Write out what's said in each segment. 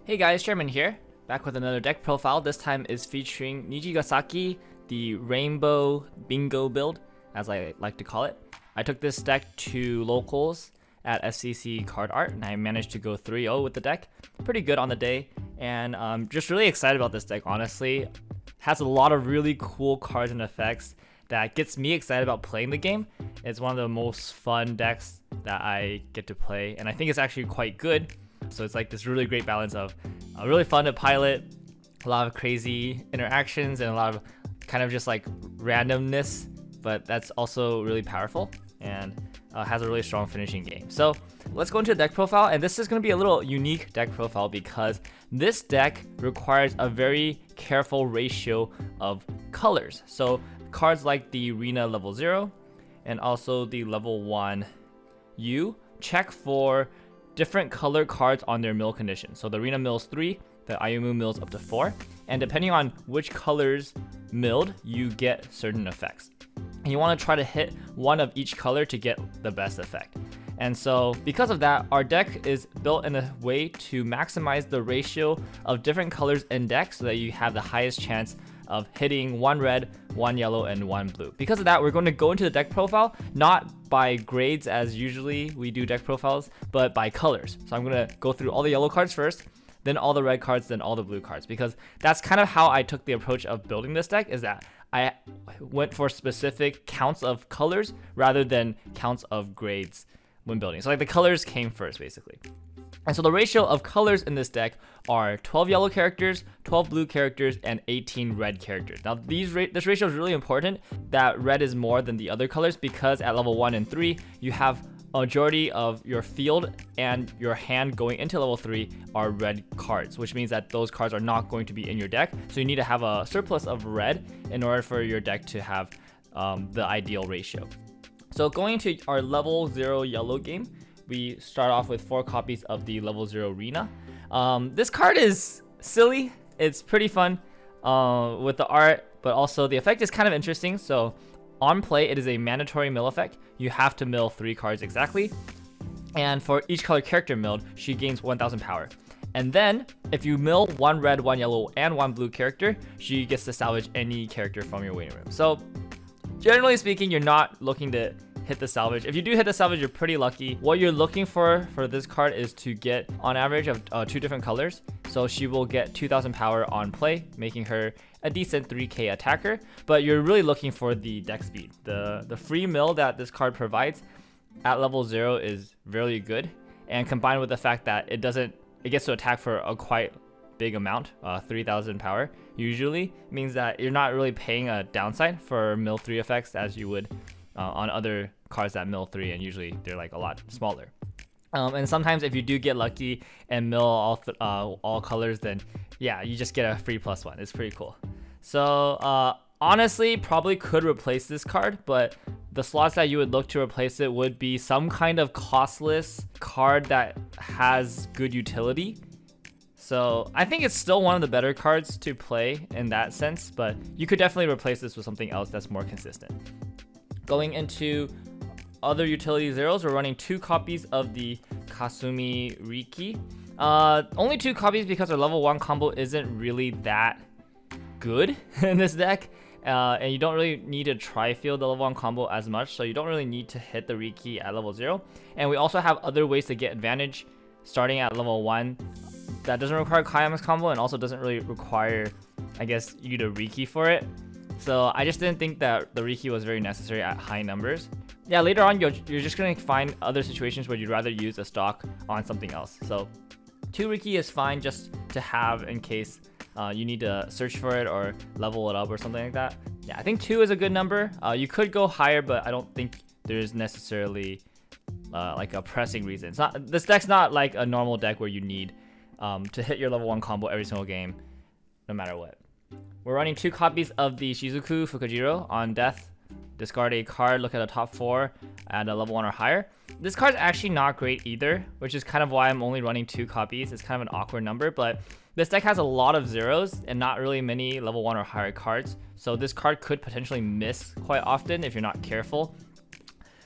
Hey guys, Sherman here, back with another deck profile. This time is featuring Nijigasaki, the Rainbow Bingo build, as I like to call it. I took this deck to locals at FCC Card Art, and I managed to go 3-0 with the deck. Pretty good on the day, and I'm just really excited about this deck, honestly. Has a lot of really cool cards and effects that gets me excited about playing the game. It's one of the most fun decks that I get to play, and I think it's actually quite good. So it's like this really great balance of really fun to pilot, a lot of crazy interactions, and a lot of kind of just like randomness, but that's also really powerful and has a really strong finishing game. So let's go into the deck profile, and this is going to be a little unique deck profile because this deck requires a very careful ratio of colors. So cards like the Arena level 0 and also the level 1 U check for different color cards on their mill condition. So the Arena mills 3, the Ayumu mills up to 4, and depending on which colors milled, you get certain effects. And you want to try to hit one of each color to get the best effect. And so because of that, our deck is built in a way to maximize the ratio of different colors in deck so that you have the highest chance of hitting one red, one yellow, and one blue. Because of that, we're going to go into the deck profile, not by grades as usually we do deck profiles, but by colors. So I'm going to go through all the yellow cards first, then all the red cards, then all the blue cards, because that's kind of how I took the approach of building this deck, is that I went for specific counts of colors rather than counts of grades when building. So like the colors came first, basically. And so the ratio of colors in this deck are 12 yellow characters, 12 blue characters, and 18 red characters. Now this ratio is really important that red is more than the other colors, because at level 1 and 3 you have a majority of your field and your hand going into level 3 are red cards, which means that those cards are not going to be in your deck. So you need to have a surplus of red in order for your deck to have the ideal ratio. So going into our level 0 yellow game, we start off with 4 copies of the level 0 Arena. This card is silly. It's pretty fun with the art, but also the effect is kind of interesting. So on play, it is a mandatory mill effect. You have to mill 3 cards exactly. And for each color character milled, she gains 1000 power. And then if you mill 1 red, 1 yellow, and 1 blue character, she gets to salvage any character from your waiting room. So generally speaking, you're not looking to hit the salvage. If you do hit the salvage, you're pretty lucky. What you're looking for this card is to get on average of 2 different colors. So she will get 2000 power on play, making her a decent 3k attacker. But you're really looking for the deck speed. The free mill that this card provides at level 0 is really good, and combined with the fact that it gets to attack for a quite big amount, 3000 power usually, means that you're not really paying a downside for mill 3 effects as you would on other cards that mill 3, and usually they're like a lot smaller. And sometimes if you do get lucky and mill all colors, then yeah, you just get a free +1. It's pretty cool. So honestly, probably could replace this card, but the slots that you would look to replace it would be some kind of costless card that has good utility. So I think it's still one of the better cards to play in that sense, but you could definitely replace this with something else that's more consistent. Going into other utility zeros, we're running 2 copies of the Kasumi Riki. Only 2 copies because our level 1 combo isn't really that good in this deck. And you don't really need to tri-field the level 1 combo as much, so you don't really need to hit the Riki at level 0. And we also have other ways to get advantage starting at level 1 that doesn't require Climax combo, and also doesn't really require, I guess, you to Riki for it. So I just didn't think that the Riki was very necessary at high numbers. Yeah, later on you're just going to find other situations where you'd rather use a stock on something else. So 2 Riki is fine just to have in case you need to search for it or level it up or something like that. Yeah, I think 2 is a good number. You could go higher, but I don't think there's necessarily like a pressing reason. This deck's not like a normal deck where you need to hit your level 1 combo every single game, no matter what. We're running 2 copies of the Shizuku Fukujiro. On death, discard a card, look at the top 4 at a level 1 or higher. This card's actually not great either, which is kind of why I'm only running 2 copies. It's kind of an awkward number, but this deck has a lot of zeros and not really many level 1 or higher cards. So this card could potentially miss quite often if you're not careful.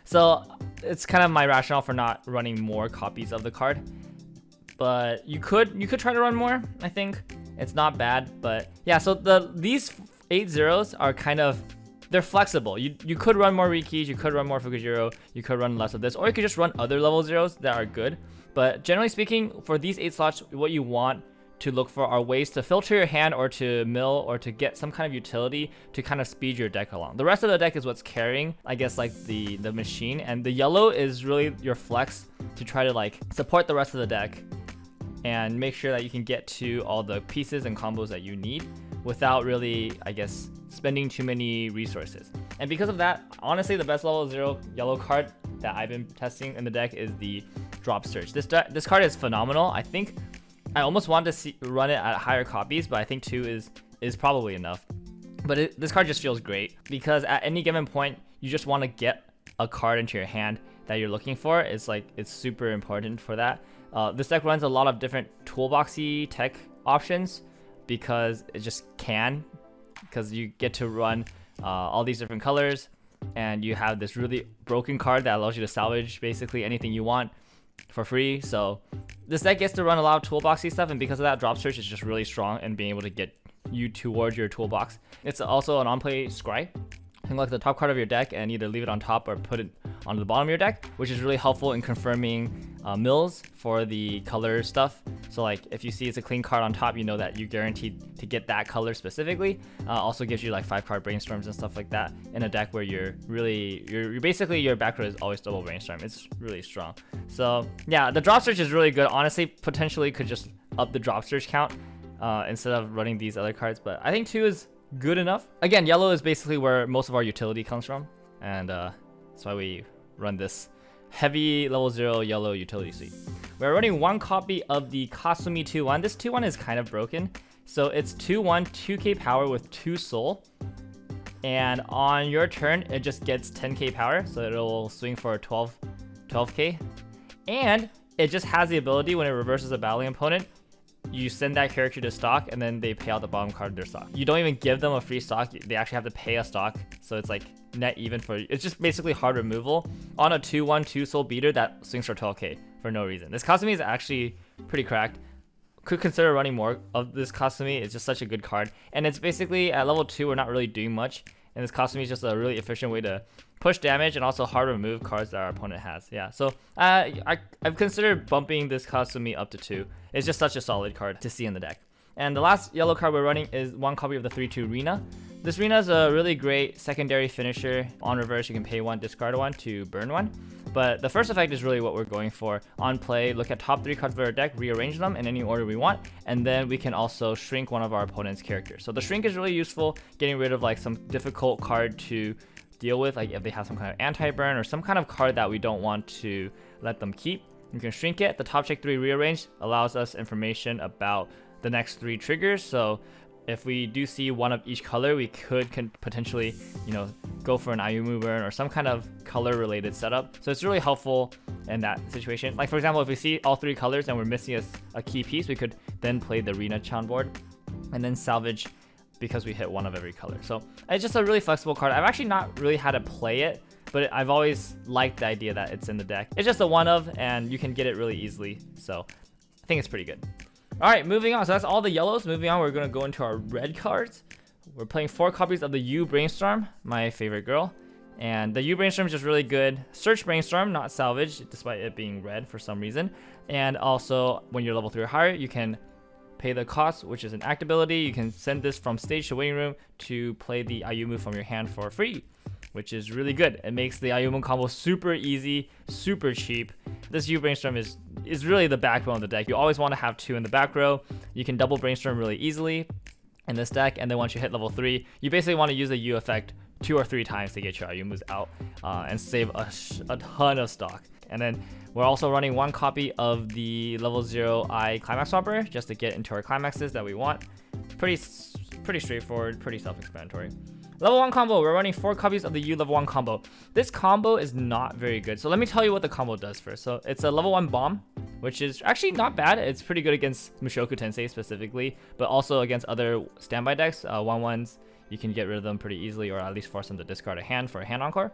So it's kind of my rationale for not running more copies of the card. but you could try to run more. I think it's not bad, but yeah. So these 8 zeros are kind of, they're flexible. You could run more Rikis, you could run more Fukujiro, you could run less of this, or you could just run other level zeros that are good. But generally speaking, for these 8 slots, what you want to look for are ways to filter your hand or to mill or to get some kind of utility to kind of speed your deck along. The rest of the deck is what's carrying, I guess, like the machine, and the yellow is really your flex to try to like support the rest of the deck and make sure that you can get to all the pieces and combos that you need without really, I guess, spending too many resources. And because of that, honestly, the best level 0 yellow card that I've been testing in the deck is the Drop Search. This card is phenomenal. I think I almost want to run it at higher copies, but I think 2 is probably enough. But this card just feels great because at any given point, you just want to get a card into your hand that you're looking for. It's super important for that. This deck runs a lot of different toolboxy tech options because it just can, because you get to run all these different colors, and you have this really broken card that allows you to salvage basically anything you want for free. So this deck gets to run a lot of toolboxy stuff, and because of that, Drop Search is just really strong in being able to get you towards your toolbox. It's also an on-play scry. You can look at the top card of your deck and either leave it on top or put it onto the bottom of your deck, which is really helpful in confirming mills for the color stuff. So like if you see it's a clean card on top, you know that you're guaranteed to get that color specifically. Also gives you like 5-card brainstorms and stuff like that in a deck where you're basically your back row is always double brainstorm. It's really strong. So yeah, the Drop Search is really good. Honestly, potentially could just up the Drop Search count instead of running these other cards, but I think 2 is good enough. Again, yellow is basically where most of our utility comes from, and that's why we run this heavy level 0 yellow utility suite. We're running 1 copy of the Kasumi 2-1. This 2-1 is kind of broken. So it's 2-1, 2k power with 2 soul. And on your turn, it just gets 10k power. So it'll swing for 12k. And it just has the ability, when it reverses a battling opponent, you send that character to stock, and then they pay out the bottom card of their stock. You don't even give them a free stock. They actually have to pay a stock. So it's like net even for, it's just basically hard removal on a 2-1 2 soul beater that swings for 12k for no reason. This Kasumi is actually pretty cracked. Could consider running more of this Kasumi. It's just such a good card, and it's basically at level 2 we're not really doing much, and this Kasumi is just a really efficient way to push damage and also hard remove cards that our opponent has. Yeah, so I've considered bumping this Kasumi up to 2. It's just such a solid card to see in the deck. And the last yellow card we're running is 1 copy of the 3-2 Rina. This Rina is a really great secondary finisher. On reverse, you can pay 1, discard 1 to burn 1. But the first effect is really what we're going for. On play, look at top 3 cards of our deck, rearrange them in any order we want, and then we can also shrink one of our opponent's characters. So the shrink is really useful, getting rid of like some difficult card to deal with, like if they have some kind of anti-burn or some kind of card that we don't want to let them keep. You can shrink it. The top check 3 rearrange allows us information about the next 3 triggers. So if we do see one of each color, we could potentially, go for an Ayumu burn or some kind of color related setup. So it's really helpful in that situation. Like for example, if we see all 3 colors and we're missing a key piece, we could then play the Rina-chan board and then salvage because we hit 1 of every color. So it's just a really flexible card. I've actually not really had to play it, but I've always liked the idea that it's in the deck. It's just a 1 of, and you can get it really easily. So I think it's pretty good. All right, moving on. So that's all the yellows. Moving on, we're going to go into our red cards. We're playing 4 copies of the U Brainstorm, my favorite girl. And the U Brainstorm is just really good. Search Brainstorm, not salvage, despite it being red for some reason. And also, when you're level 3 or higher, you can pay the cost, which is an act ability. You can send this from stage to waiting room to play the Ayumu from your hand for free, which is really good. It makes the Ayumu combo super easy, super cheap. This U Brainstorm is really the backbone of the deck. You always want to have 2 in the back row. You can double Brainstorm really easily in this deck, and then once you hit level 3, you basically want to use the U effect 2 or 3 times to get your Ayumus out and save a ton of stock. And then we're also running 1 copy of the level 0 Climax Swapper just to get into our climaxes that we want. Pretty straightforward, pretty self-explanatory. Level 1 combo, we're running 4 copies of the U level 1 combo. This combo is not very good. So let me tell you what the combo does first. So it's a level 1 bomb, which is actually not bad. It's pretty good against Mushoku Tensei specifically, but also against other standby decks. 1-1s, you can get rid of them pretty easily, or at least force them to discard a hand for a hand encore.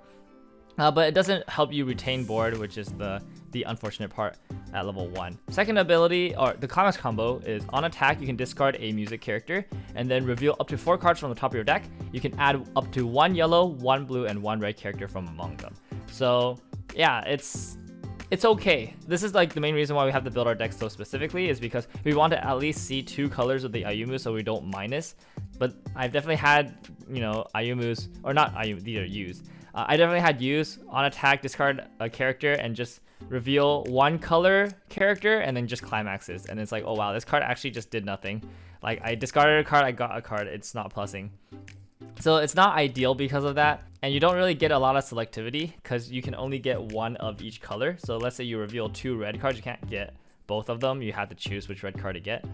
but it doesn't help you retain board, which is the unfortunate part at level 1. Second ability, or the Climax combo, is on attack you can discard a music character and then reveal up to 4 cards from the top of your deck. You can add up to 1 yellow, 1 blue, and 1 red character from among them. So yeah, it's okay. This is like the main reason why we have to build our deck so specifically, is because we want to at least see 2 colors of the Ayumu so we don't minus. But I've definitely had, you know, Ayumus, or not Ayumu, these are U's. I definitely had U's on attack, discard a character, and just reveal 1 color character, and then just climaxes. And it's like, oh wow, this card actually just did nothing. Like, I discarded a card, I got a card, it's not plussing. So it's not ideal because of that. And you don't really get a lot of selectivity, because you can only get 1 of each color. So let's say you reveal 2 red cards, you can't get both of them. You have to choose which red card to get.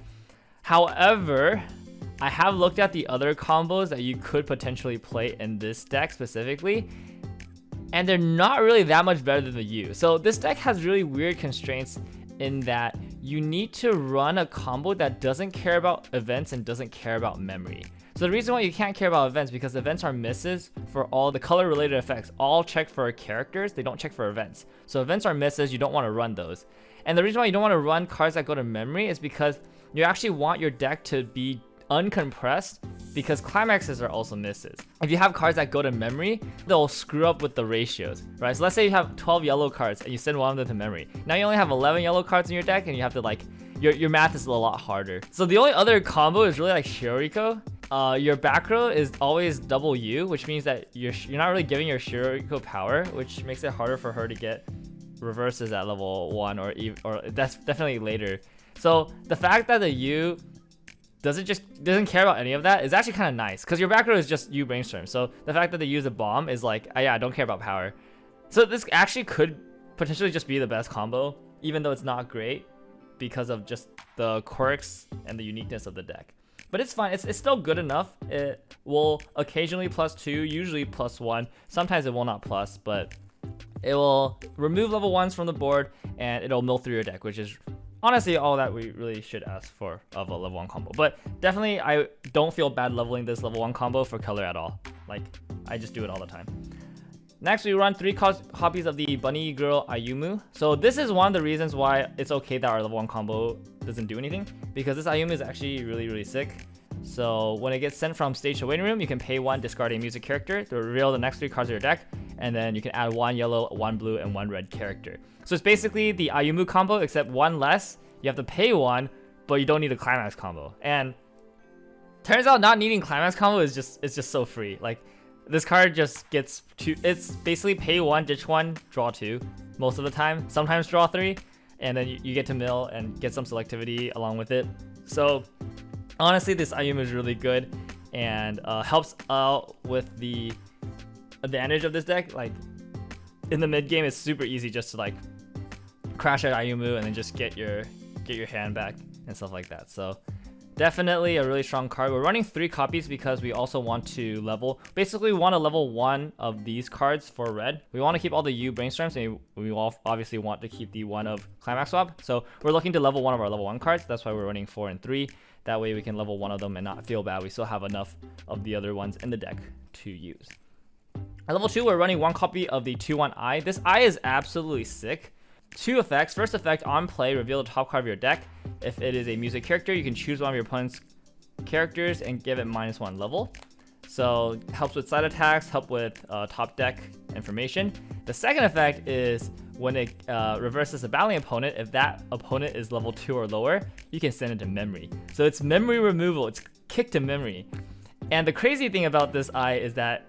However, I have looked at the other combos that you could potentially play in this deck specifically, and they're not really that much better than the U. So this deck has really weird constraints in that you need to run a combo that doesn't care about events and doesn't care about memory. So the reason why you can't care about events, because events are misses for all the color related effects. All check for characters, they don't check for events. So events are misses, you don't want to run those. And the reason why you don't want to run cards that go to memory is because you actually want your deck to be uncompressed, because climaxes are also misses. If you have cards that go to memory, they'll screw up with the ratios, right? So let's say you have 12 yellow cards and you send one of them to memory. Now you only have 11 yellow cards in your deck, and you have to like, your math is a lot harder. So the only other combo is really like Shiriko. Your back row is always double U, which means that you're not really giving your Shiriko power, which makes it harder for her to get reverses at level 1 or that's definitely later. So the fact that the U doesn't care about any of that is actually kind of nice, because your back row is just you Brainstorm. So the fact that they use a bomb is like, yeah, I don't care about power. So this actually could potentially just be the best combo, even though it's not great because of just the quirks and the uniqueness of the deck. But it's fine, it's still good enough. It will occasionally +2, usually +1. Sometimes it will not plus, but it will remove level 1s from the board and it'll mill through your deck, which is honestly all that we really should ask for of a level 1 combo. But definitely I don't feel bad leveling this level 1 combo for color at all. Like, I just do it all the time. Next, we run 3 copies of the Bunny Girl Ayumu. So this is one of the reasons why it's okay that our level 1 combo doesn't do anything, because this Ayumu is actually really sick. So when it gets sent from stage to waiting room, you can pay 1, discard a music character to reveal the next 3 cards of your deck, and then you can add 1 yellow, 1 blue, and 1 red character. So it's basically the Ayumu combo, except 1 less. You have to pay 1, but you don't need a Climax combo. And turns out not needing Climax combo is just so free. Like, this card just gets 2. It's basically pay 1, ditch 1, draw 2 most of the time. Sometimes draw 3, and then you get to mill and get some selectivity along with it. So honestly, this Ayumu is really good and helps out with the advantage of this deck. Like, in the mid game, it's super easy just to like crash out Ayumu and then just get your hand back and stuff like that. So definitely a really strong card. We're running 3 copies because we also want to level. Basically, we want to level 1 of these cards for red. We want to keep all the U Brainstorms, and we all obviously want to keep the 1 of Climax Swap. So we're looking to level 1 of our level 1 cards. That's why we're running 4 and 3. That way we can level 1 of them and not feel bad. We still have enough of the other ones in the deck to use. At level 2, we're running 1 copy of the 2/1 Eye. This Eye is absolutely sick. 2 effects. First effect, on play, reveal the top card of your deck. If it is a music character, you can choose one of your opponent's characters and give it -1 level. So helps with side attacks, help with top deck information. The second effect is when it reverses a battling opponent. If that opponent is level 2 or lower, you can send it to memory. So it's memory removal. It's kick to memory. And the crazy thing about this Eye is that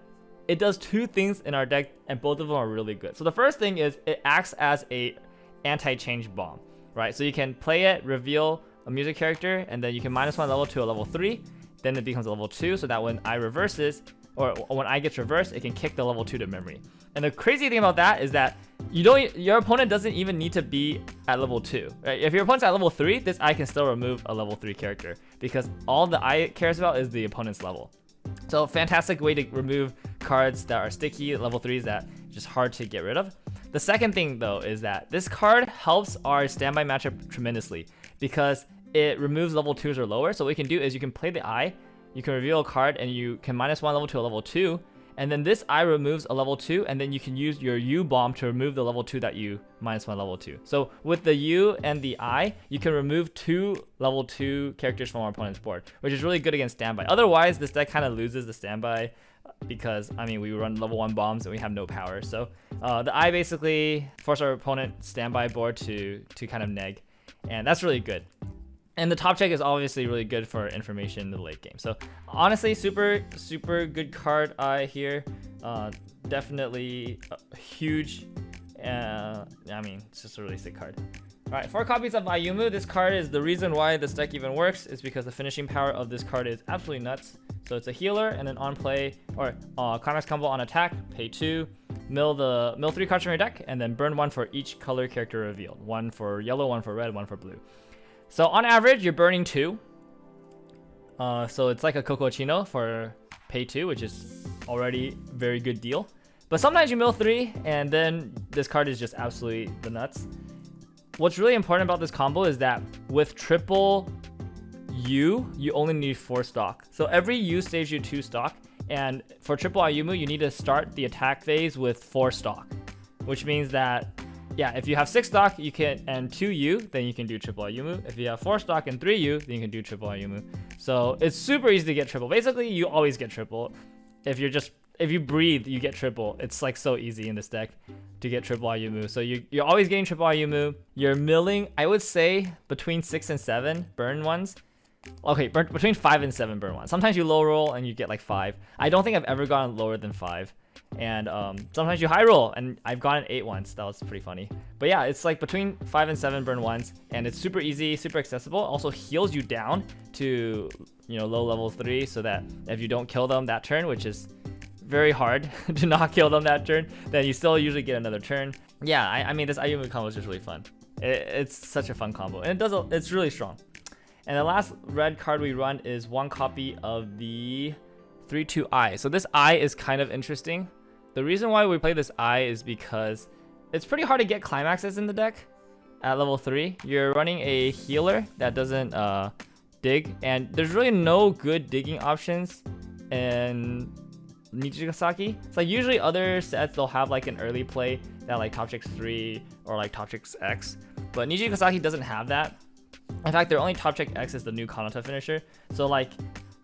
it does 2 things in our deck, and both of them are really good. So the first thing is it acts as a anti-change bomb, right? So you can play it, reveal a music character, and then you can -1 level to a level 3. Then it becomes a level 2, so that when I reverses, or when I gets reversed, it can kick the level 2 to memory. And the crazy thing about that is that your opponent doesn't even need to be at level 2, right? If your opponent's at level 3, this Eye can still remove a level 3 character, because all the Eye cares about is the opponent's level. So fantastic way to remove cards that are sticky, level 3s that are just hard to get rid of. The second thing though is that this card helps our standby matchup tremendously, because it removes level 2s or lower. So what you can do is you can play the Eye, you can reveal a card, and you can -1 level to a level 2, And then this I removes a level 2, and then you can use your U bomb to remove the level 2 that you -1 level 2. So with the U and the I, you can remove 2 level 2 characters from our opponent's board, which is really good against standby. Otherwise, this deck kind of loses the standby because, I mean, we run level 1 bombs and we have no power. So the I basically force our opponent standby board to kind of neg, and that's really good. And the top check is obviously really good for information in the late game. So honestly, super good card here. Definitely huge. I mean, it's just a really sick card. All right, 4 copies of Ayumu. This card is the reason why this deck even works, is because the finishing power of this card is absolutely nuts. So it's a healer, and then on play, or Climax combo on attack, pay 2, mill 3 cards from your deck, and then burn 1 for each color character revealed. 1 for yellow, 1 for red, 1 for blue. So on average, you're burning 2. So it's like a Cocochino for pay 2, which is already a very good deal. But sometimes you mill 3, and then this card is just absolutely the nuts. What's really important about this combo is that with triple U, you only need 4 stock. So every U saves you 2 stock, and for triple Ayumu, you need to start the attack phase with 4 stock, which means that, yeah, if you have 6 stock, you can, and 2 U, then you can do triple Ayumu. If you have 4 stock and 3 U, then you can do triple Ayumu. So it's super easy to get triple. Basically, you always get triple. If you breathe, you get triple. It's like so easy in this deck to get triple Ayumu. So you're always getting triple Ayumu. You're milling, I would say, between 6 and 7 burn ones. Okay, between 5 and 7 burn ones. Sometimes you low roll and you get like 5. I don't think I've ever gone lower than 5. And sometimes you high roll, and I've gotten 8 once. That was pretty funny. But yeah, it's like between 5 and 7 burn ones, and it's super easy, super accessible. Also heals you down to, you know, low level 3, so that if you don't kill them that turn, which is very hard to not kill them that turn, then you still usually get another turn. Yeah, I mean, this Ayumu combo is just really fun. It's such a fun combo, and it's really strong. And the last red card we run is 1 copy of the 3/2 I. So this I is kind of interesting. The reason why we play this I is because it's pretty hard to get climaxes in the deck at level 3. You're running a healer that doesn't dig, and there's really no good digging options in Nijigasaki. It's like usually other sets, they'll have like an early play that like top checks 3 or like top checks X, but Nijigasaki doesn't have that. In fact, their only top check X is the new Kanata finisher. So like,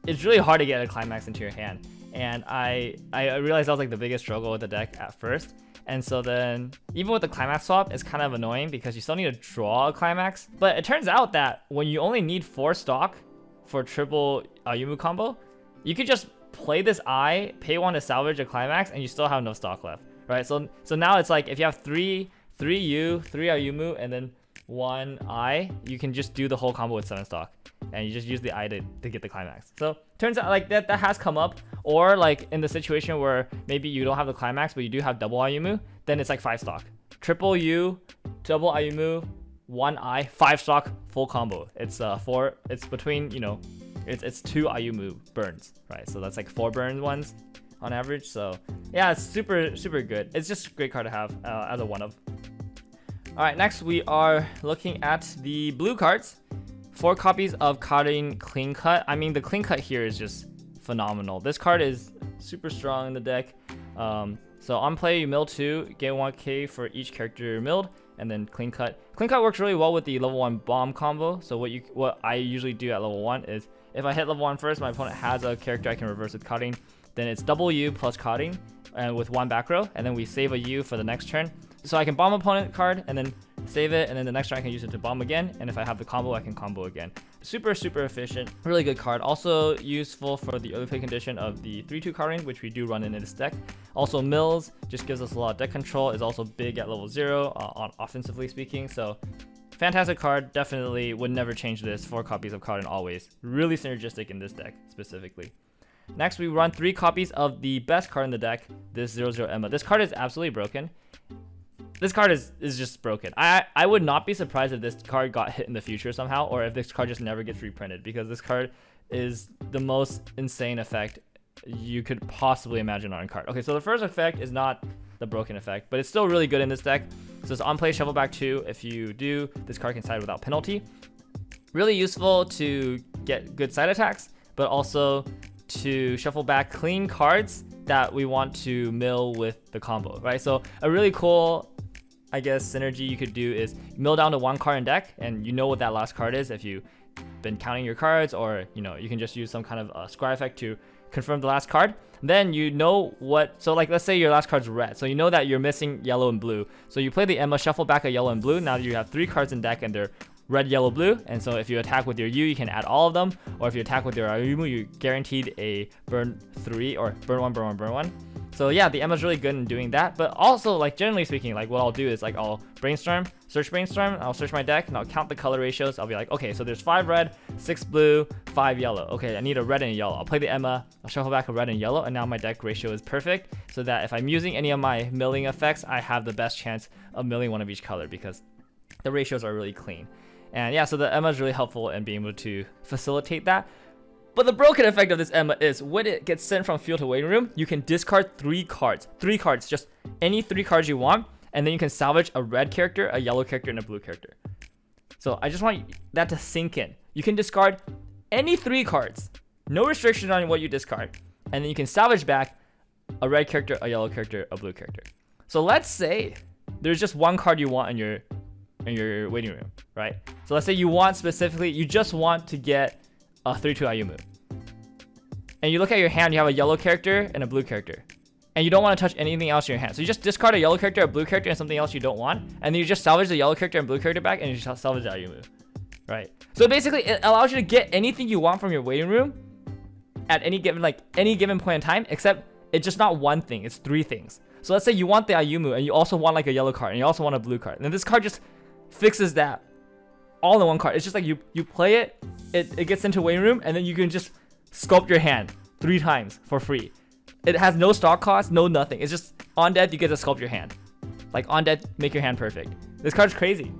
it's really hard to get a climax into your hand. And I realized that was like the biggest struggle with the deck at first. And so then, even with the climax swap, it's kind of annoying because you still need to draw a climax. But it turns out that when you only need 4 stock for triple Ayumu combo, you could just play this I, pay 1 to salvage a climax, and you still have no stock left, right? So now it's like if you have 3 U, 3 Ayumu, and then 1 I, you can just do the whole combo with 7 stock, and you just use the I to get the climax. So turns out like that has come up. Or like in the situation where maybe you don't have the climax, but you do have double Ayumu, then it's like 5 stock. Triple U, double Ayumu, 1 I, 5 stock, full combo. It's it's between, you know, it's 2 Ayumu burns, right? So that's like 4 burn ones on average. So yeah, it's super good. It's just a great card to have as a 1-of. All right, next we are looking at the blue cards. 4 copies of Karin Clean Cut. I mean, the Clean Cut here is just phenomenal. This card is super strong in the deck. So on play, you mill 2, get 1k for each character milled, and then Clean Cut. Clean Cut works really well with the level 1 bomb combo. So what I usually do at level 1 is, if I hit level 1 first, my opponent has a character I can reverse with cutting, then it's double U plus cutting, and with 1 back row, and then we save a U for the next turn. So I can bomb opponent card and then save it, and then the next turn I can use it to bomb again, and if I have the combo, I can combo again. Super efficient, really good card. Also useful for the early play condition of the 3/2 carding, which we do run in this deck. Also mills, just gives us a lot of deck control, is also big at level 0 on offensively speaking. So fantastic card, definitely would never change this. 4 copies of Karin always. Really synergistic in this deck specifically. Next, we run 3 copies of the best card in the deck, this 0/0 Emma. This card is absolutely broken. This card is just broken. I would not be surprised if this card got hit in the future somehow, or if this card just never gets reprinted, because this card is the most insane effect you could possibly imagine on a card. Okay, so the first effect is not the broken effect, but it's still really good in this deck. So it's on play, shuffle back 2. If you do, this card can side without penalty. Really useful to get good side attacks, but also to shuffle back clean cards that we want to mill with the combo, right? So a really cool, I guess, synergy you could do is mill down to 1 card in deck, and you know what that last card is if you've been counting your cards, or you know, you can just use some kind of scry effect to confirm the last card. Then you know what, so like let's say your last card's red, so you know that you're missing yellow and blue. So you play the Emma, shuffle back a yellow and blue. Now you have 3 cards in deck and they're red, yellow, blue. And so if you attack with your U, you can add all of them. Or if you attack with your Ayumu, you guaranteed a burn 3 or burn 1, burn 1, burn 1. So yeah, the Emma's really good in doing that. But also, like generally speaking, like what I'll do is like I'll brainstorm, search brainstorm, I'll search my deck and I'll count the color ratios. I'll be like, okay, so there's 5 red, 6 blue, 5 yellow. Okay, I need a red and a yellow. I'll play the Emma, I'll shuffle back a red and yellow, and now my deck ratio is perfect, so that if I'm using any of my milling effects, I have the best chance of milling one of each color because the ratios are really clean. And yeah, so the Emma is really helpful in being able to facilitate that. But the broken effect of this Emma is when it gets sent from field to waiting room, you can discard 3 cards. 3 cards, just any 3 cards you want, and then you can salvage a red character, a yellow character, and a blue character. So I just want that to sink in. You can discard any 3 cards, no restriction on what you discard, and then you can salvage back a red character, a yellow character, a blue character. So let's say there's just 1 card you want in your waiting room, right? So let's say you want specifically, you just want to get a 3-2 Ayumu. And you look at your hand, you have a yellow character and a blue character. And you don't want to touch anything else in your hand. So you just discard a yellow character, a blue character, and something else you don't want. And then you just salvage the yellow character and blue character back, and you just salvage the Ayumu. Right? So basically, it allows you to get anything you want from your waiting room at any given point in time, except it's just not one thing, it's 3 things. So let's say you want the Ayumu, and you also want like a yellow card, and you also want a blue card. And then this card just fixes that all in 1 card. It's just like you play it, it gets into waiting room, and then you can just sculpt your hand 3 times for free. It has no stock cost, no nothing. It's just on death you get to sculpt your hand. Like on death, make your hand perfect. This card's crazy.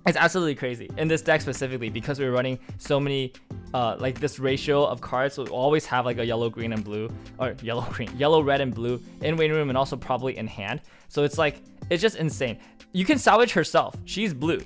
It's absolutely crazy. In this deck specifically, because we're running so many like this ratio of cards, so we'll always have like a yellow, green, and blue, or yellow, red, and blue in waiting room, and also probably in hand. So it's like, it's just insane. You can salvage herself. She's blue.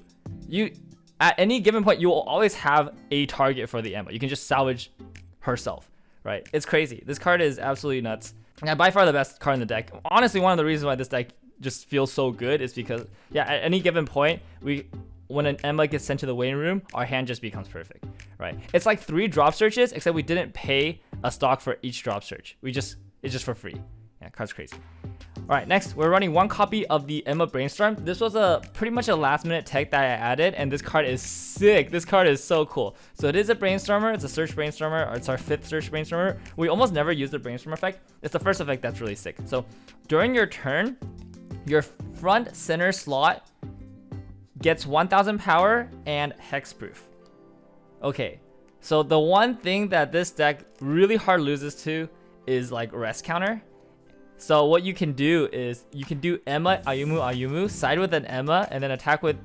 At any given point, you will always have a target for the Emma. You can just salvage herself, right? It's crazy. This card is absolutely nuts. And by far the best card in the deck. Honestly, one of the reasons why this deck just feels so good is because, yeah, at any given point, when an Emma gets sent to the waiting room, our hand just becomes perfect, right? It's like 3 drop searches, except we didn't pay a stock for each drop search. It's just for free. Yeah, card's crazy. All right, next, we're running 1 copy of the Emma Brainstorm. This was pretty much a last-minute tech that I added, and this card is sick. This card is so cool. So it is a Brainstormer. It's a search Brainstormer, or it's our 5th search Brainstormer. We almost never use the Brainstorm effect. It's the first effect that's really sick. So during your turn, your front center slot gets 1000 power and hexproof. Okay, so the one thing that this deck really hard loses to is like rest counter. So what you can do is you can do Emma, Ayumu, side with an Emma, and then attack with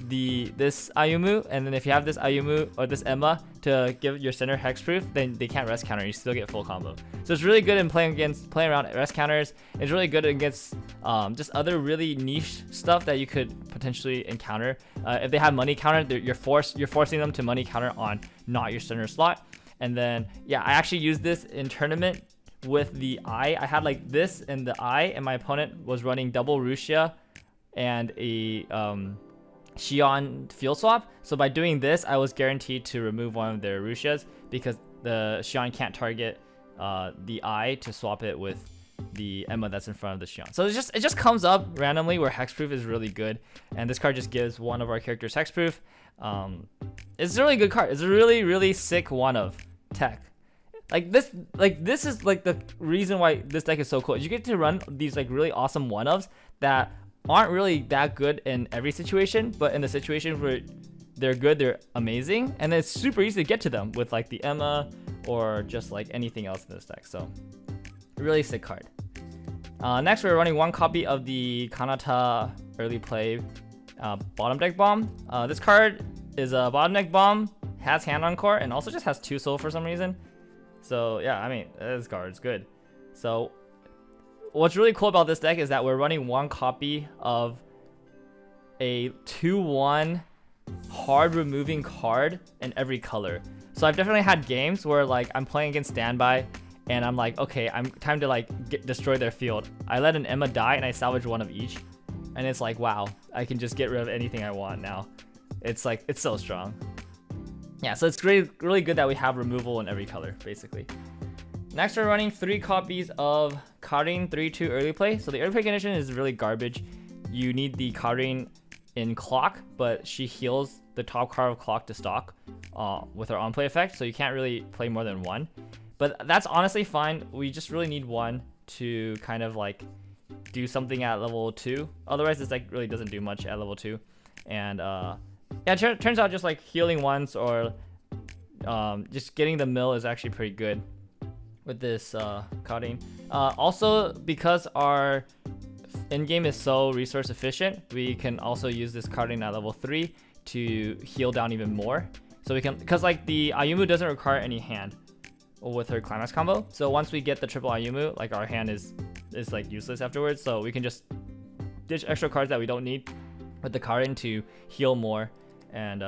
this Ayumu, and then if you have this Ayumu or this Emma to give your center hexproof, then they can't rest counter. You still get full combo. So it's really good in playing around rest counters. It's really good against just other really niche stuff that you could potentially encounter. If they have money counter, you're forcing them to money counter on not your center slot. And then yeah, I actually used this in tournament with the eye. I had like this in the eye, and my opponent was running double Ruxia and a Xion field swap. So by doing this, I was guaranteed to remove one of their Ruxias because the Xion can't target the eye to swap it with the Emma that's in front of the Xion. So it just comes up randomly where hexproof is really good, and this card just gives one of our characters hexproof. It's a really good card. It's a really sick one of tech. This is like the reason why this deck is so cool. You get to run these like really awesome one-ofs that aren't really that good in every situation, but in the situations where they're good, they're amazing, and it's super easy to get to them with like the Emma or just like anything else in this deck. So really sick card. Next, we're running 1 copy of the Kanata early play bottom deck bomb. This card is a bottom deck bomb, has hand encore, and also just has 2 soul for some reason. So yeah, I mean, this card is good. So what's really cool about this deck is that we're running 1 copy of a 2/1 hard removing card in every color. So I've definitely had games where like I'm playing against standby and I'm like, okay, I'm time to like destroy their field. I let an Emma die and I salvage one of each, and it's like, wow, I can just get rid of anything I want now. It's like, it's so strong. Yeah, so it's great, really good that we have removal in every color, basically. Next, we're running 3 copies of Karin 3-2 early play. So the early play condition is really garbage. You need the Karin in clock, but she heals the top card of clock to stock with her on play effect, so you can't really play more than 1. But that's honestly fine. We just really need 1 to kind of like do something at level 2. Otherwise, this deck really doesn't do much at level 2. And yeah, it turns out just like healing once or just getting the mill is actually pretty good with this Karin. Also, because our in-game is so resource efficient, we can also use this Karin at level 3 to heal down even more. So we can, because like the Ayumu doesn't require any hand with her Climax combo. So once we get the triple Ayumu, like our hand is like useless afterwards. So we can just ditch extra cards that we don't need with the Karin to heal more. And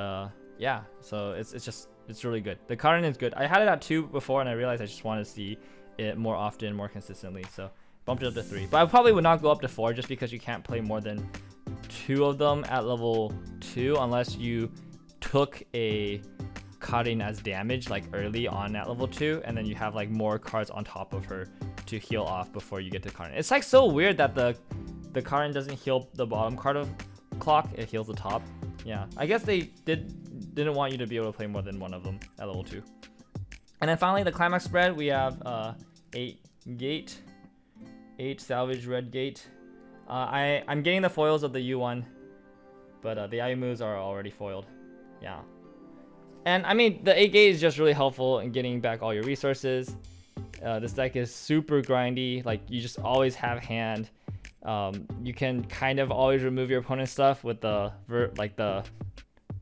yeah, so it's really good. The Karin is good. I had it at 2 before and I realized I just want to see it more often, more consistently. So bumped it up to 3. But I probably would not go up to 4 just because you can't play more than 2 of them at level 2 unless you took a Karin as damage like early on at level 2, and then you have like more cards on top of her to heal off before you get to Karin. It's like so weird that the Karin doesn't heal the bottom card of clock, it heals the top. Yeah, I guess they didn't want you to be able to play more than 1 of them at level 2. And then finally the Climax spread, we have 8 gate, 8 salvage red gate. I'm getting the foils of the U1, but the Ayumus are already foiled. Yeah. And I mean, the 8 gate is just really helpful in getting back all your resources. This deck is super grindy, like you just always have hand. You can kind of always remove your opponent's stuff with the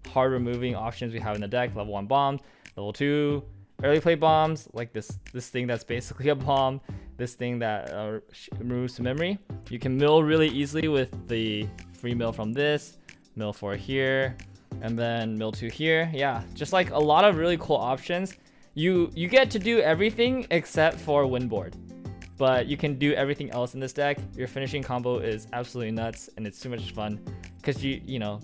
hard removing options we have in the deck. Level 1 bombs, level 2 early play bombs, like this thing that's basically a bomb, this thing that removes to memory. You can mill really easily with the free mill from this, mill 4 here, and then mill 2 here. Yeah, just like a lot of really cool options. You get to do everything except for win board, but you can do everything else in this deck. Your finishing combo is absolutely nuts, and it's too much fun because you know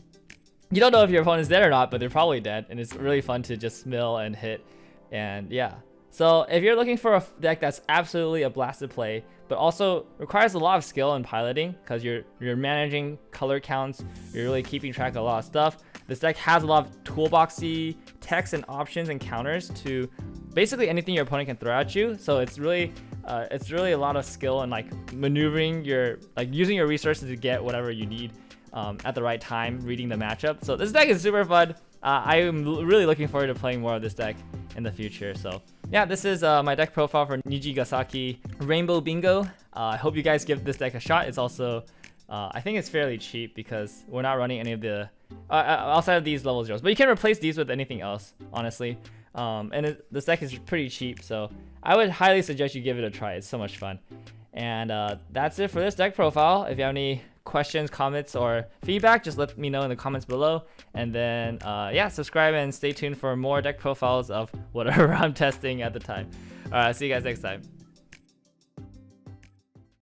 you don't know if your opponent's dead or not, but they're probably dead, and it's really fun to just mill and hit. And yeah, so if you're looking for a deck that's absolutely a blast to play, but also requires a lot of skill and piloting because you're managing color counts, you're really keeping track of a lot of stuff. This deck has a lot of toolboxy text and options and counters to basically anything your opponent can throw at you. So it's really a lot of skill and like maneuvering using your resources to get whatever you need at the right time, reading the matchup. So this deck is super fun. I am really looking forward to playing more of this deck in the future. So yeah, this is my deck profile for Nijigasaki Rainbow Bingo. I hope you guys give this deck a shot. It's also, I think it's fairly cheap because we're not running any of the, outside of these level 0s. But you can replace these with anything else, honestly. And this deck is pretty cheap, so I would highly suggest you give it a try. It's so much fun. And that's it for this deck profile. If you have any questions, comments, or feedback, just let me know in the comments below. And then yeah, subscribe and stay tuned for more deck profiles of whatever I'm testing at the time. Alright, see you guys next time.